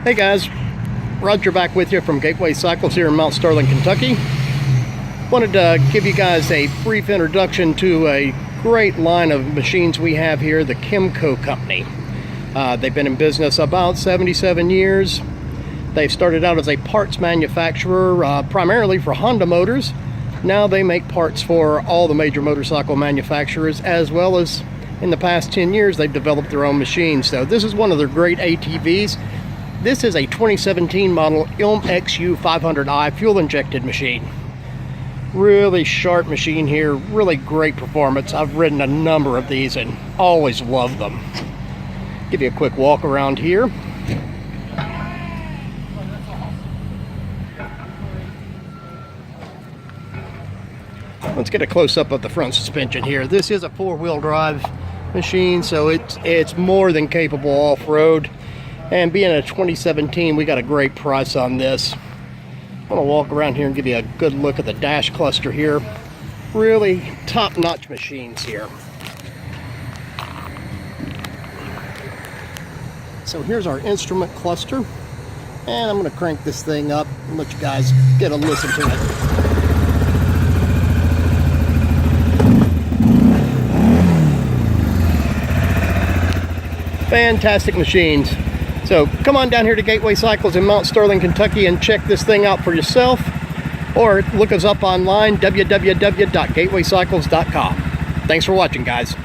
Hey guys, Roger back with you from Gateway Cycles here in Mount Sterling, Kentucky. Wanted to give you guys a brief introduction to a great line of machines we have here, the Kymco company. They've been in business about 77 years. They started out as a parts manufacturer primarily for Honda motors. Now they make parts for all the major motorcycle manufacturers, as well as in the past 10 years they've developed their own machines. So this is one of their great ATVs. This is a 2017 model MXU500i fuel injected machine. Really sharp machine here, really great performance. I've ridden a number of these and always loved them. Give you a quick walk around here. Let's get a close-up of the front suspension here. This is a four-wheel drive machine, so it's more than capable off-road. And being a 2017, we got a great price on this. I'm gonna walk around here and give you a good look at the dash cluster here. Really top-notch machines here. So here's our instrument cluster, and I'm gonna crank this thing up and let you guys get a listen to it. Fantastic machines. So come on down here to Gateway Cycles in Mount Sterling, Kentucky, and check this thing out for yourself, or look us up online, www.gatewaycycles.com. Thanks for watching, guys.